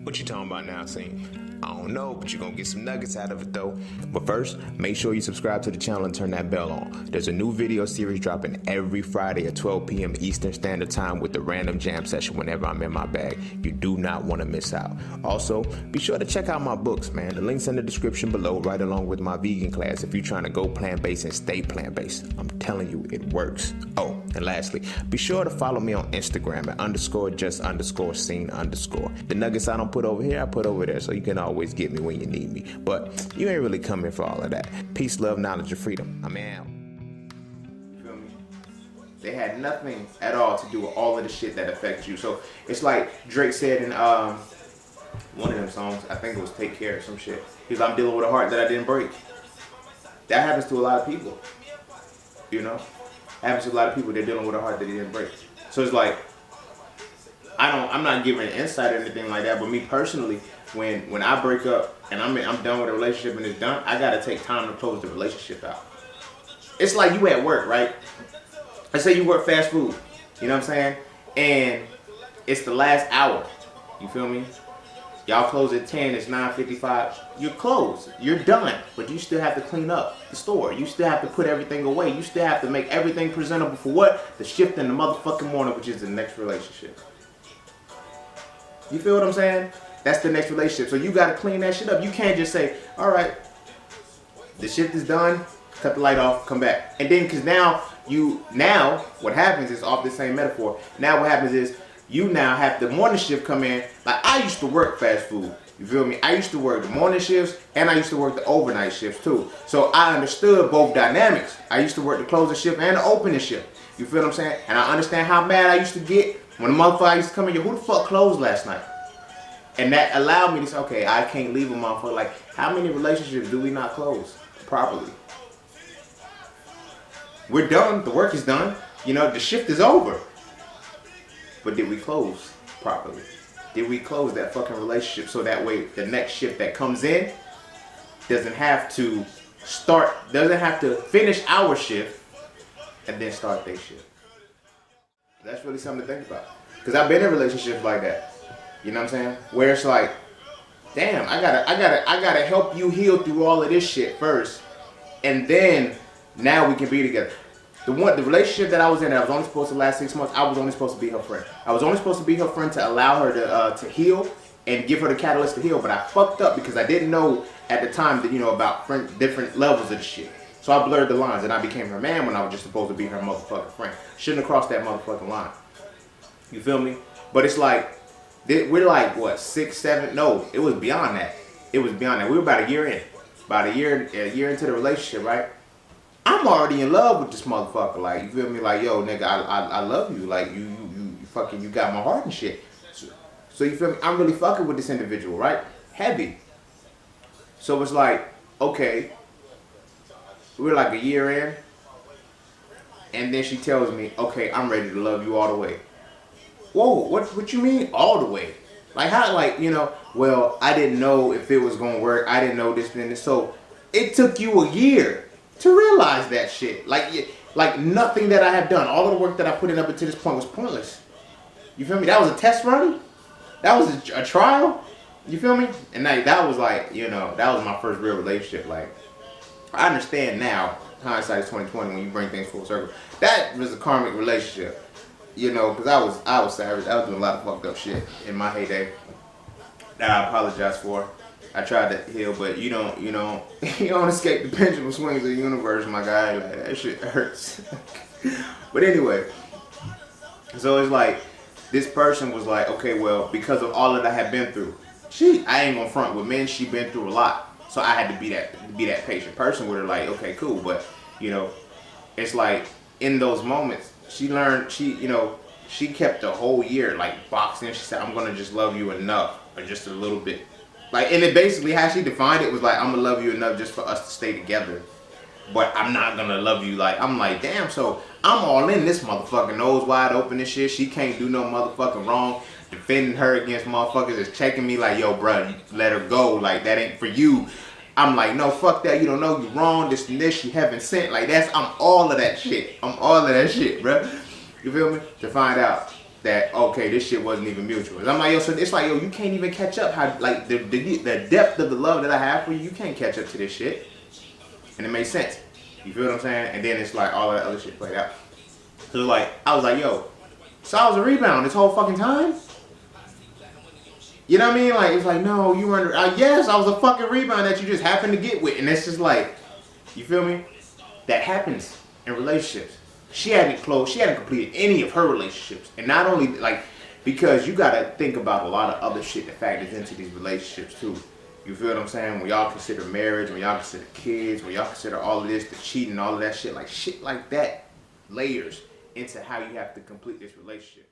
What you talking about now, Cine? I don't know, but you're gonna get some nuggets out of it though. But first, make sure you subscribe to the channel and turn that bell on. There's a new video series dropping every Friday at 12 p.m. Eastern Standard Time with the random jam session whenever I'm in my bag. You do not want to miss out. Also, be sure to check out my books, man. The link's in the description below, right along with my vegan class if you're trying to go plant-based and stay plant-based. I'm telling you, it works. Oh, and lastly, be sure to follow me on Instagram at _just_scene_. The nuggets I don't put over here, I put over there, so you can always get me when you need me. But you ain't really coming for all of that. Peace, love, knowledge, and freedom. I'm out. You feel me? They had nothing at all to do with all of the shit that affects you. So it's like Drake said in one of them songs, I think it was Take Care or some shit. He's like, I'm dealing with a heart that I didn't break. That happens to a lot of people. You know? Happens to a lot of people, they're dealing with a heart that they didn't break. So it's like, I'm not giving insight or anything like that, but me personally, when I break up and I'm done with a relationship and it's done, I gotta take time to close the relationship out. It's like you at work, right? Let's say you work fast food, you know what I'm saying? And it's the last hour, you feel me? Y'all close at 10, it's 9:55, you're closed, you're done, but you still have to clean up the store. You still have to put everything away. You still have to make everything presentable for what? The shift in the motherfucking morning, which is the next relationship. You feel what I'm saying? That's the next relationship. So you got to clean that shit up. You can't just say, all right, the shift is done, cut the light off, come back. And then, because now what happens is, off the same metaphor, now what happens is, you now have the morning shift come in. Like, I used to work fast food. You feel me? I used to work the morning shifts and I used to work the overnight shifts too. So I understood both dynamics. I used to work the closing shift and the opening shift. You feel what I'm saying? And I understand how mad I used to get when a motherfucker used to come in here, who the fuck closed last night? And that allowed me to say, okay, I can't leave a motherfucker. Like, how many relationships do we not close properly? We're done. The work is done. You know, the shift is over. But did we close properly? Did we close that fucking relationship so that way the next shift that comes in doesn't have to finish our shift and then start their shift? That's really something to think about. Because I've been in relationships like that. You know what I'm saying? Where it's like, damn, I gotta help you heal through all of this shit first. And then now we can be together. The relationship that I was in, that I was only supposed to last 6 months, I was only supposed to be her friend. I was only supposed to be her friend to allow her to heal and give her the catalyst to heal. But I fucked up because I didn't know at the time that, you know, about different levels of the shit. So I blurred the lines and I became her man when I was just supposed to be her motherfucking friend. Shouldn't have crossed that motherfucking line. You feel me? But it's like, we're like, what, 6, 7? No, it was beyond that. It was beyond that. We were about a year in. About a year into the relationship, right? I'm already in love with this motherfucker. Like, you feel me? Like, yo, nigga, I love you. Like, you fucking, you got my heart and shit. So you feel me? I'm really fucking with this individual, right? Heavy. So it's like, okay, we're like a year in, and then she tells me, okay, I'm ready to love you all the way. Whoa, what you mean all the way? Like, how, like, you know, well, I didn't know if it was gonna work. I didn't know this and this. So it took you a year to realize that shit. Like nothing that I have done, all of the work that I put in up until this point was pointless. You feel me? That was a test run. That was a trial. You feel me? And that was like, you know, that was my first real relationship. Like, I understand now, hindsight is 2020 when you bring things full circle. That was a karmic relationship. You know, because I was savage. I was doing a lot of fucked up shit in my heyday that I apologize for. I tried to heal, but you don't escape the pendulum swings of the universe, my guy. Like, that shit hurts. But anyway, so it's like, this person was like, okay, well, because of all that I had been through, I ain't gonna front with men, she been through a lot. So I had to be that patient person with her, like, okay, cool. But, you know, it's like, in those moments, she learned, she kept the whole year, like, boxing. She said, I'm gonna just love you enough, or just a little bit. Like, and it basically, how she defined it was like, I'm gonna love you enough just for us to stay together. But I'm not gonna love you like, I'm like, damn, so I'm all in this motherfucker, nose wide open and shit. She can't do no motherfucking wrong. Defending her against motherfuckers is checking me like, yo, bro, let her go. Like, that ain't for you. I'm like, no, fuck that. You don't know you wrong. This and this, you haven't sent. Like, I'm all of that shit. I'm all of that shit, bro. You feel me? To find out that okay, this shit wasn't even mutual. And I'm like, yo, so it's like, yo, you can't even catch up. How like the depth of the love that I have for you can't catch up to this shit. And it makes sense. You feel what I'm saying? And then it's like all that other shit played out. So like I was like, yo, so I was a rebound this whole fucking time. You know what I mean? Like it's like, no, you weren't. Yes, I was a fucking rebound that you just happened to get with, and it's just like, you feel me? That happens in relationships. She hadn't completed any of her relationships, and not only like because you gotta think about a lot of other shit that factors into these relationships too. You feel what I'm saying? When y'all consider marriage, when y'all consider kids, when y'all consider all of this, the cheating, all of that shit like that layers into how you have to complete this relationship.